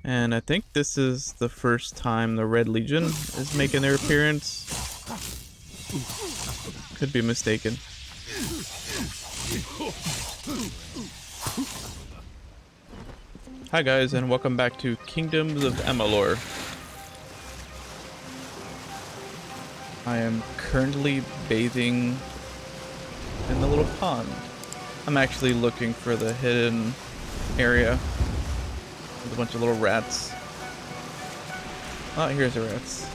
And I think this is the first time the Red Legion is making their appearance. Could be mistaken. Hi guys, and welcome back to Kingdoms of Amalur. I am currently bathing in the little pond. I'm actually looking for the hidden area with a bunch of little rats. Oh, here's the rats.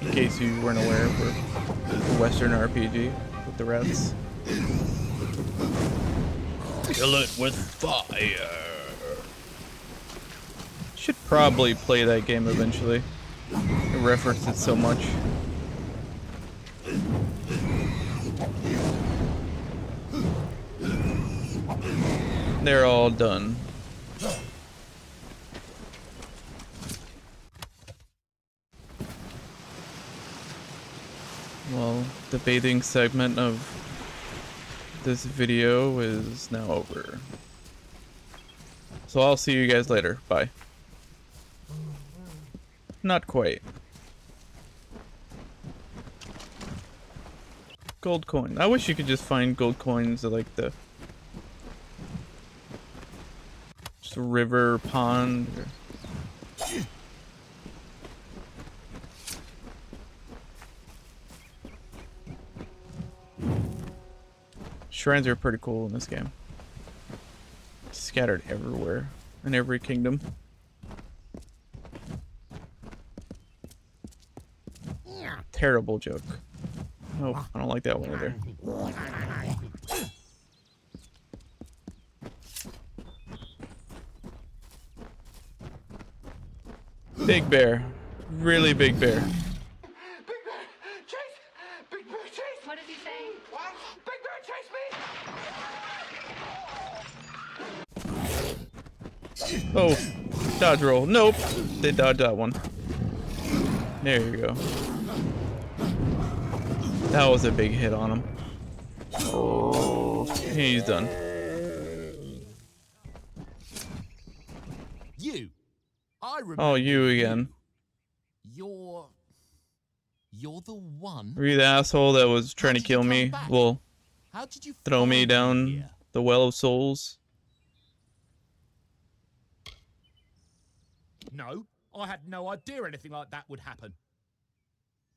In case you weren't aware, we're a Western RPG with the rats. Kill it with fire. Should probably play that game eventually. I referenced it so much. They're all done. Well, the bathing segment of this video is now over. So I'll see you guys later. Bye. Not quite. Gold coin. I wish you could just find gold coins at like the just river, pond. Shrines are pretty cool in this game. Scattered everywhere in every kingdom. Terrible joke. Nope, I don't like that one either. Big bear. Really big bear. Big bear! Chase! Big bear, chase! What is he saying? What? Big bear, chase me! Oh, dodge roll. Nope. They dodged that one. There you go. That was a big hit on him. Oh, he's done. You. I remember. Oh, you again. You're the one. Were you the asshole that was trying to kill me? Well, How did you throw me find down here? the well of souls? No, I had no idea anything like that would happen.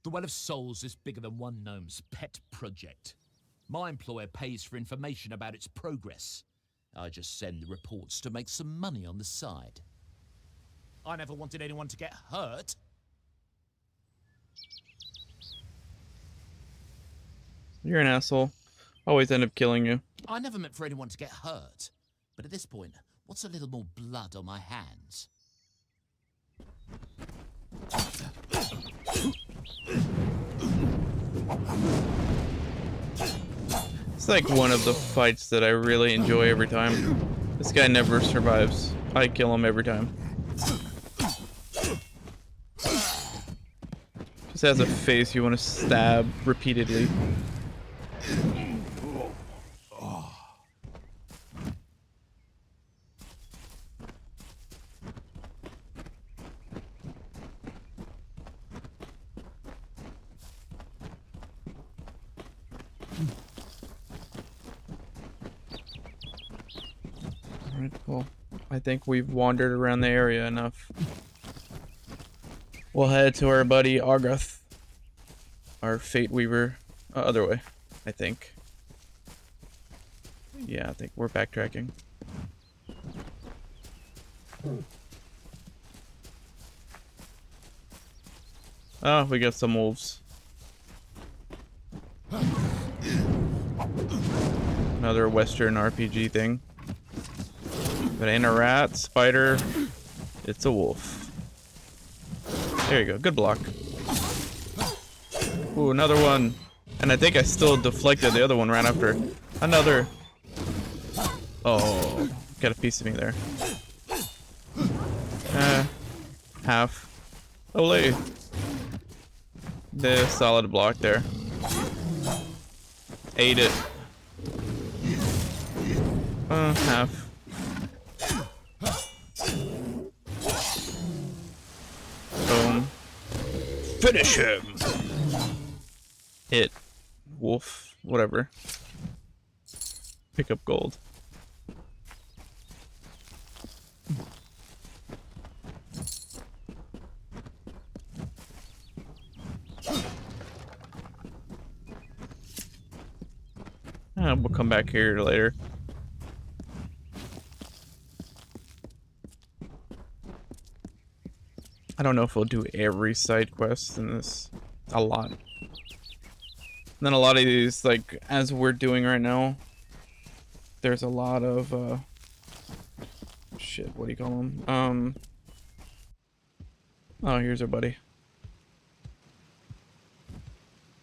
The Well of Souls is bigger than one gnome's pet project. My employer pays for information about its progress. I just send the reports to make some money on the side. I never wanted anyone to get hurt. You're an asshole. Always end up killing you. I never meant for anyone to get hurt. But at this point, what's a little more blood on my hands? It's like one of the fights that I really enjoy every time. This guy never survives. I kill him every time. Just has a face you want to stab repeatedly. Alright, well, I think we've wandered around the area enough. We'll head to our buddy Agarth, our Fateweaver, other way, I think. Yeah, I think we're backtracking. Oh, we got some wolves. Another Western RPG thing. That ain't a rat, spider, it's a wolf. There you go, good block. Ooh, another one. And I think I still deflected the other one right after. Another. Oh, got a piece of me there. Half. Ole. The solid block there. Ate it. Half. Finish him. Hit. Wolf. Whatever. Pick up gold. We'll come back here later. I don't know if we'll do every side quest in this. A lot. And then a lot of these, like, as we're doing right now, there's a lot of, shit, what do you call them? Oh, here's our buddy.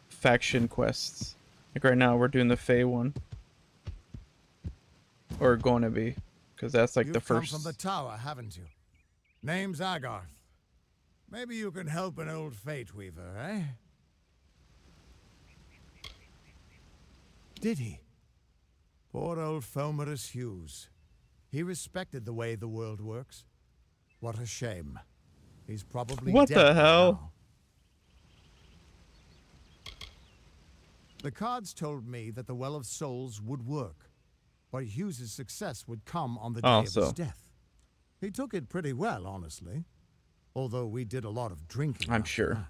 Faction quests. Like right now, we're doing the Fey one. Or going to be. Because that's like the first. You've come from the tower, haven't you? Name's Agarth. Maybe you can help an old Fateweaver, eh? Did he? Poor old Fomerus Hughes. He respected the way the world works. What a shame. He's probably what dead the hell? now. The cards told me that the Well of Souls would work, but Hughes's success would come on the day of his death. He took it pretty well, honestly. Although we did a lot of drinking. I'm sure. That.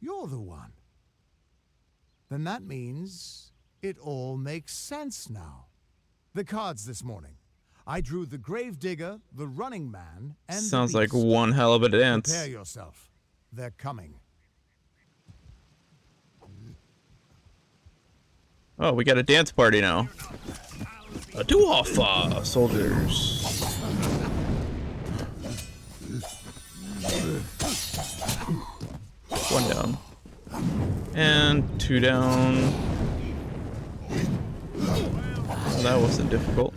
You're the one. Then that means it all makes sense now. The cards this morning. I drew the Gravedigger, the Running Man, and sounds the like Beast. one hell of a dance. Prepare yourself. They're coming. Oh, we got a dance party now. Two off, soldiers. One down. And two down. Well, that wasn't difficult.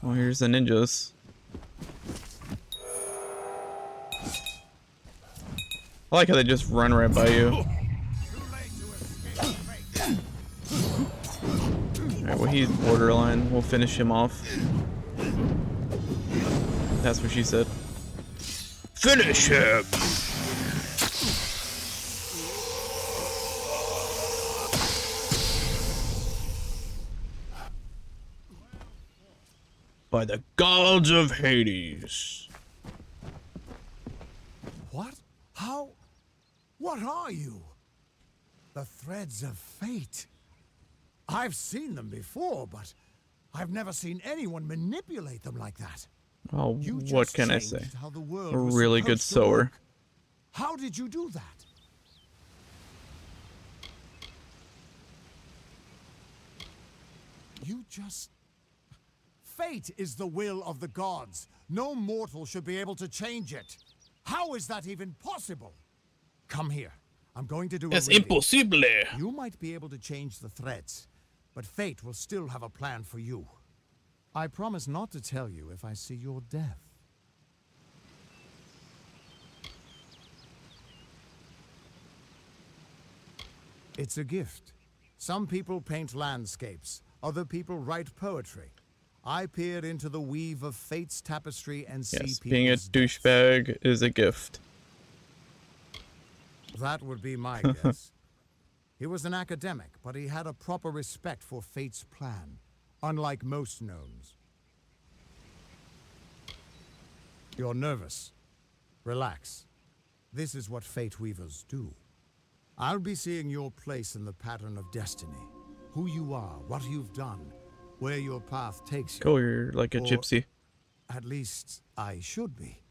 Oh, here's the ninjas. I like how they just run right by you. Alright, well, he's borderline. We'll finish him off. That's what she said. Finish him! By the gods of Hades. What? How? What are you? The threads of fate. I've seen them before, but I've never seen anyone manipulate them like that. Oh, You what just can I changed say? how the world A was really good supposed to sewer. work. How did you do that? You just... Fate is the will of the gods. No mortal should be able to change it. How is that even possible? Come here. I'm going to do Es a reading. imposible. You might be able to change the threads, but fate will still have a plan for you. I promise not to tell you if I see your death. It's a gift. Some people paint landscapes, other people write poetry. I peer into the weave of fate's tapestry and see Yes, people's being a deaths. douchebag is a gift. That would be my guess. He was an academic, but he had a proper respect for fate's plan, unlike most gnomes. You're nervous. Relax. This is what fate weavers do. I'll be seeing your place in the pattern of destiny. Who you are, what you've done, where your path takes you. Go, you're like a Or gypsy. At least, I should be.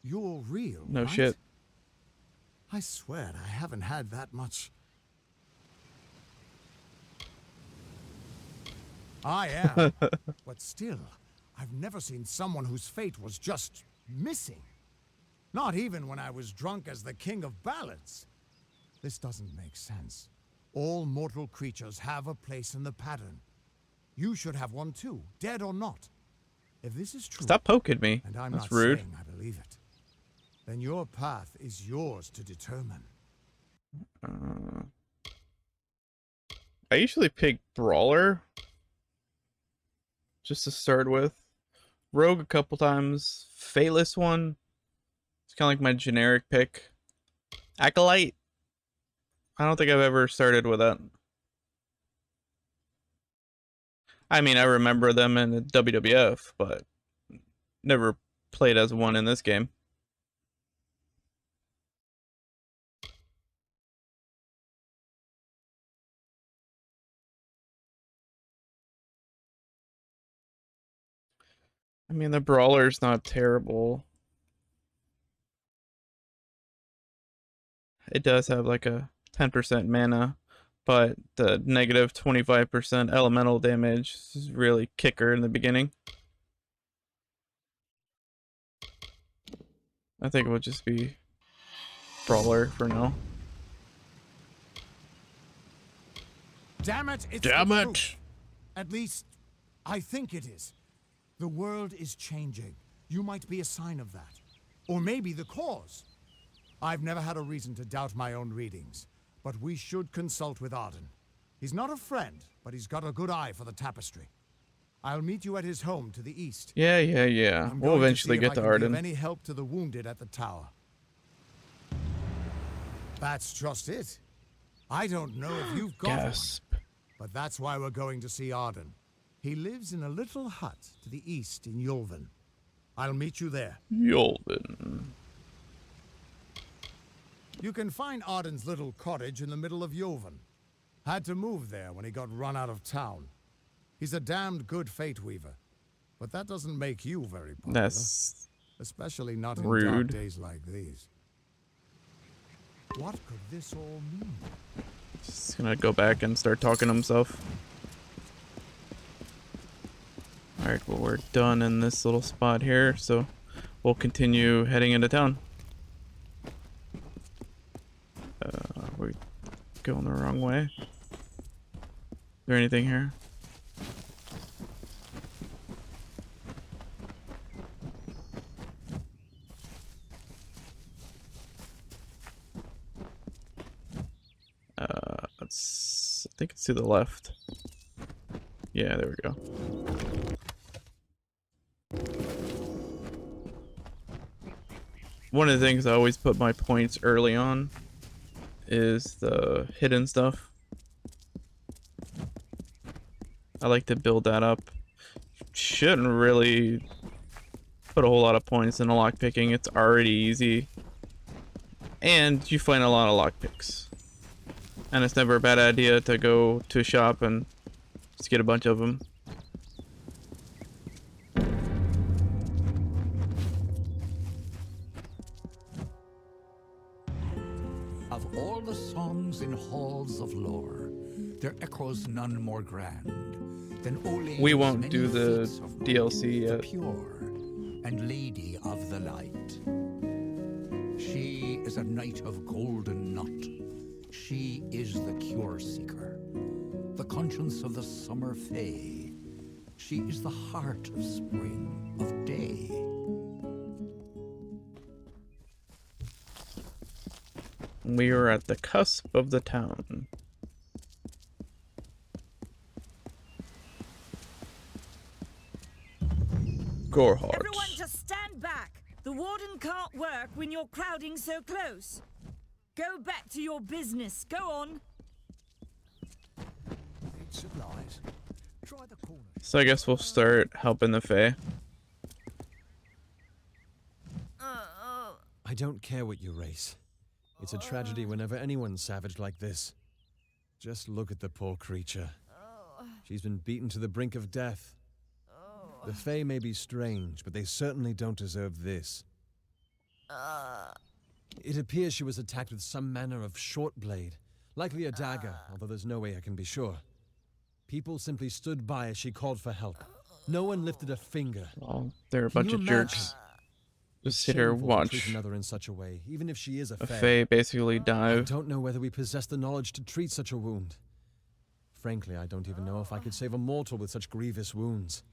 You're real, No right? shit. I swear I haven't had that much. I am. But still, I've never seen someone whose fate was just missing. Not even when I was drunk as the king of ballads. This doesn't make sense. All mortal creatures have a place in the pattern. You should have one too, dead or not. If this is true, Stop poking me. and I'm That's not rude. saying I believe it, then your path is yours to determine. I usually pick Brawler. just to start with. Rogue a couple times. Fateless one. It's kind of like my generic pick. Acolyte. I don't think I've ever started with that. I mean, I remember them in the WWF, but never played as one in this game. I mean, the brawler's not terrible. It does have like a 10% mana, but the negative 25% elemental damage is really kicker in the beginning. I think it would just be brawler for now. Damn it, it's Damn the it! truth. At least, I think it is. The world is changing. You might be a sign of that. Or maybe the cause. I've never had a reason to doubt my own readings, but we should consult with Arden. He's not a friend, but he's got a good eye for the tapestry. I'll meet you at his home to the east. Yeah. I'm We'll going eventually to see if get to I can Arden. give any help to the wounded at the tower. That's just it. I don't know if you've got one, Gasp. but that's why we're going to see Arden. He lives in a little hut to the east in Yulven. I'll meet you there. Yulven. You can find Arden's little cottage in the middle of Yulven. Had to move there when he got run out of town. He's a damned good Fateweaver, but that doesn't make you very popular. That's Especially not in rude. dark days like these. What could this all mean? just gonna go back and start talking to himself. Alright, well, we're done in this little spot here, so we'll continue heading into town. We're going the wrong way. Is there anything here? I think it's to the left. Yeah, there we go. One of the things I always put my points early on is the hidden stuff. I like to build that up. Shouldn't really put a whole lot of points in a lockpicking. It's already easy. And you find a lot of lockpicks. And it's never a bad idea to go to a shop and just get a bunch of them. Of all the songs in halls of lore, there echoes none more grand than Olene's We won't many do the feats of DLC the yet. pure and lady of the light. She is a knight of golden knot. She is the cure seeker, the conscience of the summer fae. She is the heart of spring, of day. We are at the cusp of the town. Gorhart. Everyone just stand back. The warden can't work when you're crowding so close. Go back to your business. Go on. Supplies. Try the corner. So I guess we'll start helping the Fae. I don't care what you race. It's a tragedy whenever anyone's savaged like this. Just look at the poor creature. She's been beaten to the brink of death. The Fae may be strange, but they certainly don't deserve this. It appears she was attacked with some manner of short blade, likely a dagger, although there's no way I can be sure. People simply stood by as she called for help. No one lifted a finger. Well, they're a Can bunch you of imagine? jerks. It's Just sit here and shameful to treat watch another in such a way, even if she is a a Fae. Fae basically I dive. don't know whether we possess the knowledge to treat such a wound. Frankly, I don't even know if I could save a mortal with such grievous wounds.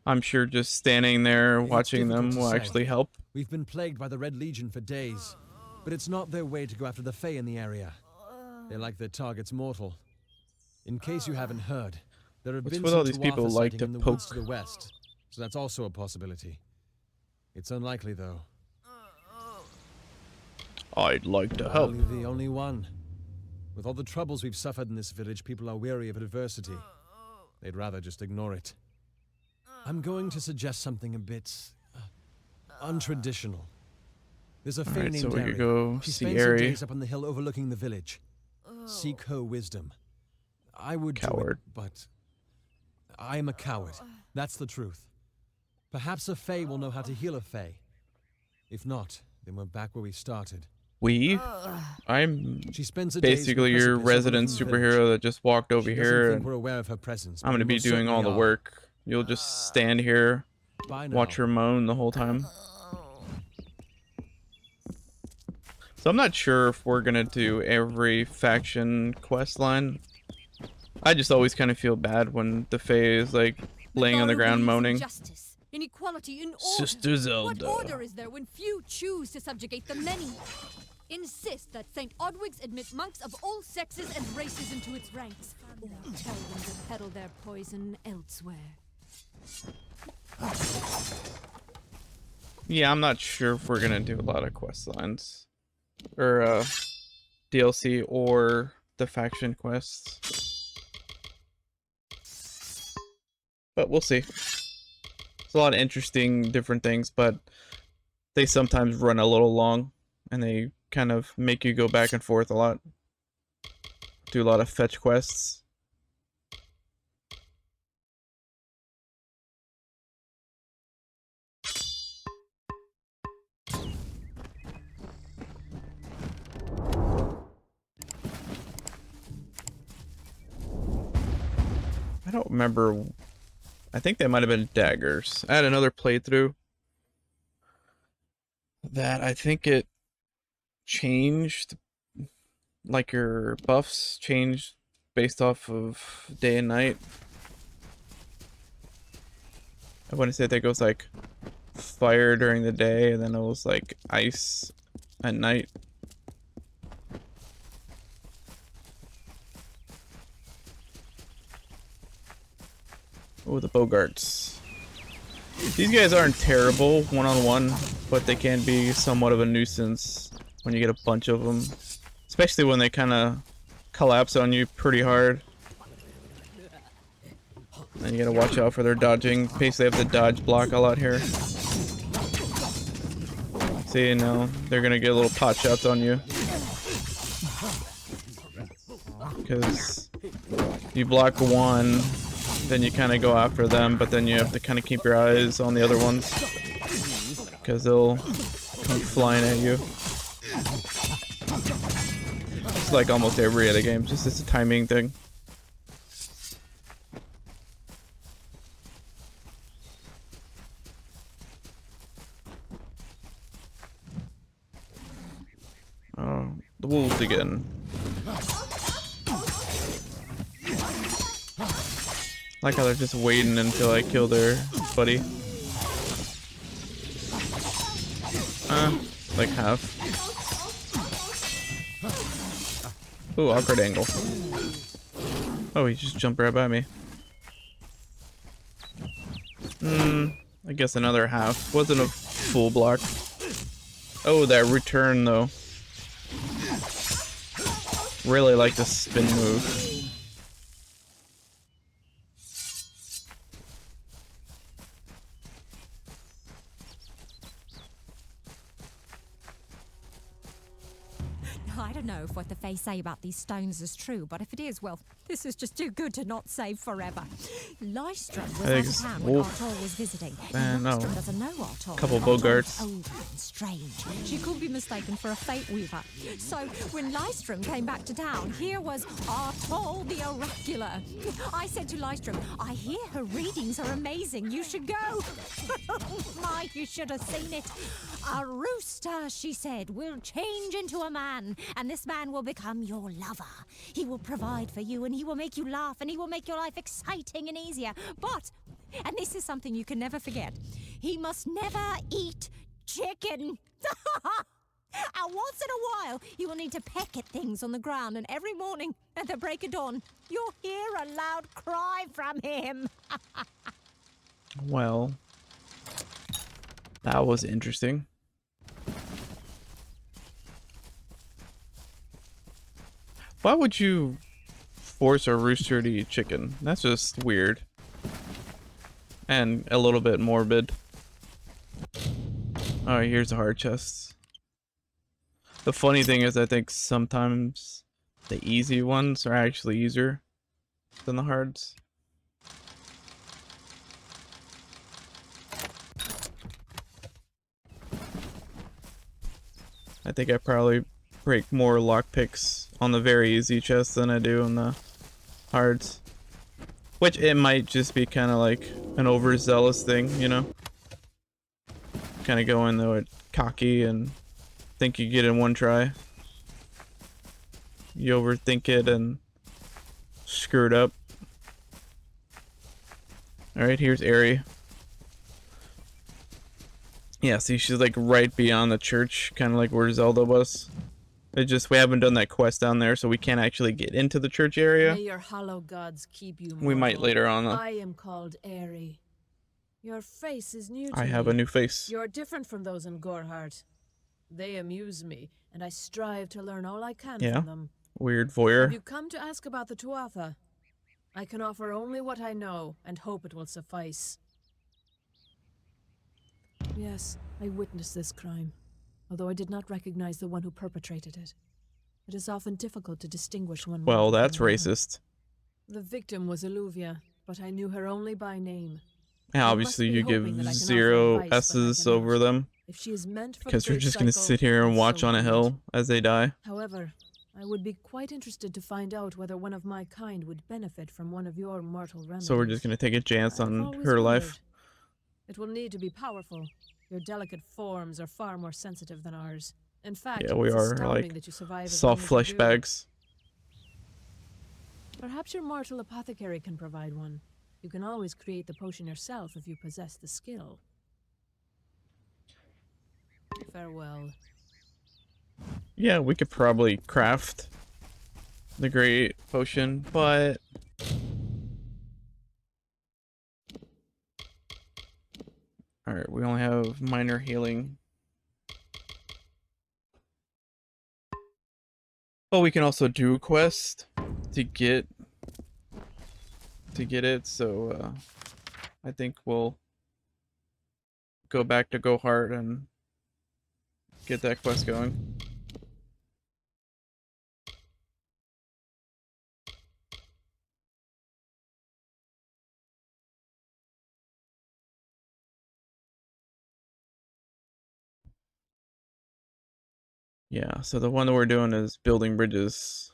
I'm sure just standing there watching them difficult will to say. actually help. We've been plagued by the Red Legion for days, but it's not their way to go after the Fae in the area. They like their targets mortal. In case you haven't heard, There have What's been with some all these people Tuatha like sighting to in the poke? woods to the west, so that's also a possibility. It's unlikely, though. I'd like to help. Probably the only one. With all the troubles we've suffered in this village, people are weary of adversity. They'd rather just ignore it. I'm going to suggest something a bit untraditional. There's a fey Alright, named so we Ari. could go She see spends her Ari. days up on the hill overlooking the village. Seek her wisdom. I would do Coward. it, but I am a coward. That's the truth. Perhaps a fey will know how to heal a fey. If not, then we're back where we started. I'm She spends her days basically on the your precipice resident overlooking the superhero village. that just walked over She doesn't here, think and we're aware of her presence. I'm but gonna we be most doing all the certainly are. work. You'll just stand here, Bye now. watch her moan the whole time. So I'm not sure if we're gonna do every faction quest line. I just always kind of feel bad when the Fae is like laying on the ground moaning. Justice, inequality, in order. Sister What Zelda. order is there when few choose to subjugate the many? Insist that St. Odwig's admit monks of all sexes and races into its ranks, or tell them to peddle their poison elsewhere. Yeah, I'm not sure if we're gonna do a lot of quest lines. Or DLC or the faction quests. But we'll see. It's a lot of interesting different things, but they sometimes run a little long and they kind of make you go back and forth a lot. Do a lot of fetch quests. I don't remember. I think they might have been daggers. I had another playthrough that I think it changed, like your buffs changed based off of day and night. I want to say that goes like fire during the day and then it was like ice at night. Oh, the Bogarts. These guys aren't terrible one-on-one, but they can be somewhat of a nuisance when you get a bunch of them. Especially when they kind of collapse on you pretty hard. And you gotta watch out for their dodging. Basically, have to dodge block a lot here. See, now they're gonna get little pot shots on you. Because you block one, then you kind of go after them, but then you have to kind of keep your eyes on the other ones. Because they'll come flying at you. It's like almost every other game, just it's a timing thing. Oh, the wolves again. Like how they're just waiting until I kill their buddy. Like half. Ooh, awkward angle. Oh, he just jumped right by me. I guess another half. Wasn't a full block. Oh, that return though. Really like the spin move. I don't know if what the Fae say about these stones is true, but if it is, well, this is just too good to not save forever. Lystrom was out of town when Artor was visiting. Man, no. Lystrom doesn't know Artor. Couple Artor Bogarts. is older and strange. She could be mistaken for a Fateweaver. So when Lystrom came back to town, here was Artor the Oracular. I said to Lystrom, I hear her readings are amazing. You should go. My, you should have seen it. A rooster, she said, will change into a man, and this man will become your lover. He will provide for you, and he will make you laugh, and he will make your life exciting and easier. But, and this is something you can never forget, he must never eat chicken. once in a while, you will need to peck at things on the ground, and every morning at the break of dawn, you'll hear a loud cry from him. Well, that was interesting. Why would you force a rooster to eat chicken? That's just weird. And a little bit morbid. Alright, here's the hard chests. The funny thing is, I think sometimes the easy ones are actually easier than the hards. I think I probably break more lockpicks on the very easy chests than I do on the hards. Which it might just be kind of like an overzealous thing, you know? Kind of go in though it cocky and think you get in one try. You overthink it and screw it up. Alright, here's Aerie. Yeah, see, she's like right beyond the church, kind of like where Zelda was. It just, we haven't done that quest down there, so we can't actually get into the church area. May your hollow gods keep you We might later on, though. I am called Aerie. Your face is new to I me. have a new face. You're different from those in Gorhart. They amuse me, and I strive to learn all I can from them. Weird voyeur. Have you come to ask about the Tuatha? I can offer only what I know, and hope it will suffice. Yes, I witnessed this crime, although I did not recognize the one who perpetrated it. It is often difficult to distinguish one. Well, that's racist. The victim was Alluvia, but I knew her only by name. And obviously you give 0 S's over them, if she is meant for because the you're just going to cycle, sit here and then watch so on a be it. hill as they die. However, I would be quite interested to find out whether one of my kind would benefit from one of your mortal remedies. So we're just going to take a chance I've on always her wondered. life. It will need to be powerful. Your delicate forms are far more sensitive than ours. In fact, Yeah, we it's are astounding like that you survive as soft long as you flesh do. bags. Perhaps your mortal apothecary can provide one. You can always create the potion yourself if you possess the skill. Farewell. Yeah, we could probably craft the great potion, but alright, we only have minor healing. But we can also do a quest to get it, so I think we'll go back to Gorhart and get that quest going. Yeah, so the one that we're doing is building bridges.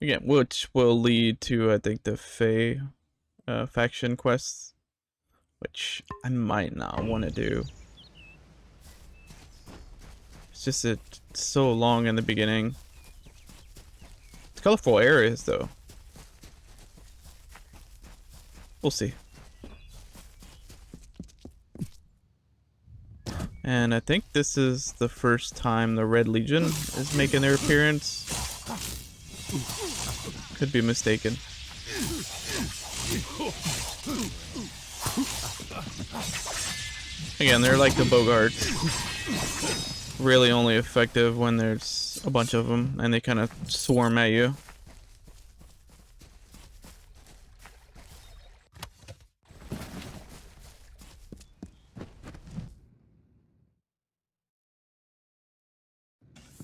Again, which will lead to, I think, the Fae faction quests, which I might not want to do. It's just it's so long in the beginning. It's colorful areas, though. We'll see. And I think this is the first time the Red Legion is making their appearance. Could be mistaken. Again, they're like the Bogarts. Really only effective when there's a bunch of them and they kind of swarm at you.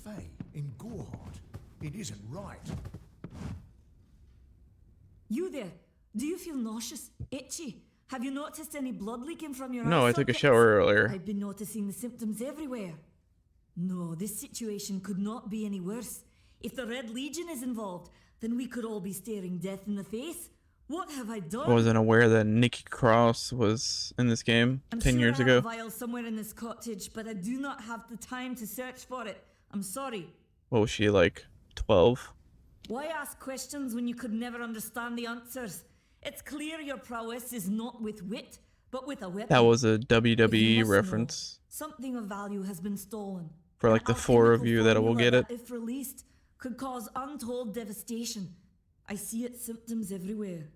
Faye, in Gorhart, it isn't right. You there? Do you feel nauseous? Itchy? Have you noticed any blood leaking from your No, eye I took a sockets? shower earlier. I've been noticing the symptoms everywhere. No, this situation could not be any worse. If the Red Legion is involved, then we could all be staring death in the face. What have I done? I wasn't aware that Nikki Cross was in this game I'm 10 sure years I ago. have a vial somewhere in this cottage, but I do not have the time to search for it. I'm sorry. What was she, like 12? Why ask questions when you could never understand the answers? It's clear your prowess is not with wit, but with a weapon. That was a If you WWE must know, reference something of value has been stolen. for like An the 4 of alchemical you that will formula get it. that, if released, could cause untold devastation. I see its symptoms everywhere.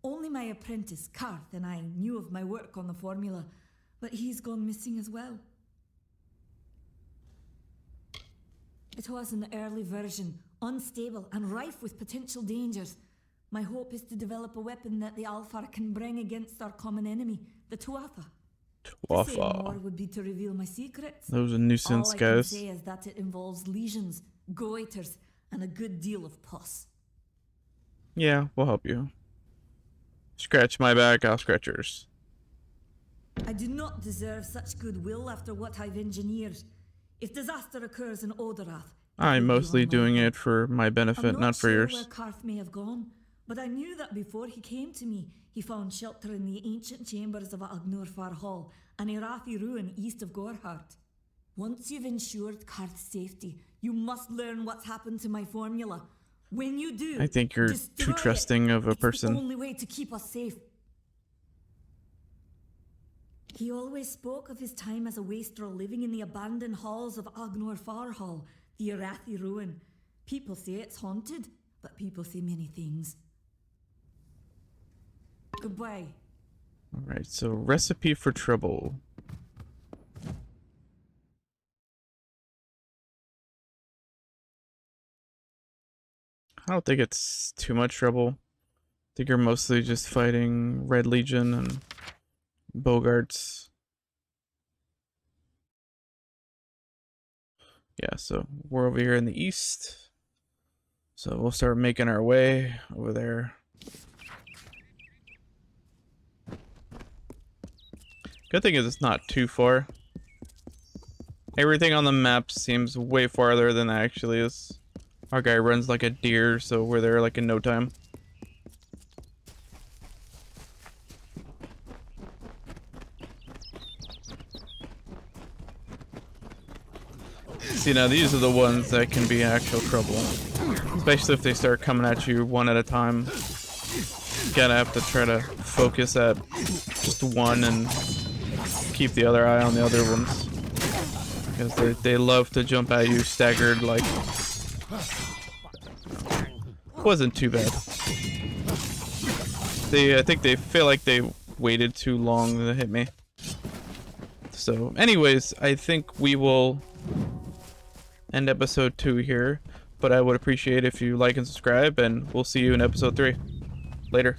Only my apprentice, Karth, and I knew of my work on the formula, but he's gone missing as well. It was an early version, unstable and rife with potential dangers. My hope is to develop a weapon that the Alfar can bring against our common enemy, the Tuatha. To say more would be to reveal my secrets. That was a nuisance, All I guys. can say is that it involves lesions, goiters, and a good deal of pus. Yeah, we'll help you. Scratch my back, I'll scratch yours. I do not deserve such goodwill after what I've engineered. If disaster occurs in Odorath, I'm mostly doing it for my I'm benefit, not for sure yours. where Karth may have gone, but I knew that before he came to me, he found shelter in the ancient chambers of Agnor Hall, an Irathi ruin east of Gorhart. Once you've ensured Karth's safety, you must learn what's happened to my formula. When you do, I think you're destroy too trusting of a It's person. the only way to keep us safe. He always spoke of his time as a wastrel living in the abandoned halls of Agnor Hall, the Irathi ruin. People say it's haunted, but people say many things. Goodbye. Alright, so recipe for trouble. I don't think it's too much trouble. I think you're mostly just fighting Red Legion and Bogarts. Yeah, so we're over here in the east. So we'll start making our way over there. Good thing is it's not too far. Everything on the map seems way farther than it actually is. Our guy runs like a deer, so we're there like in no time. See, now these are the ones that can be actual trouble. Especially if they start coming at you one at a time. You gotta have to try to focus at just one and keep the other eye on the other ones. Because they love to jump at you staggered like... Wasn't too bad. I think they feel like they waited too long to hit me. So, anyways, I think we will end episode 2 here. But I would appreciate if you like and subscribe, and we'll see you in episode 3. Later.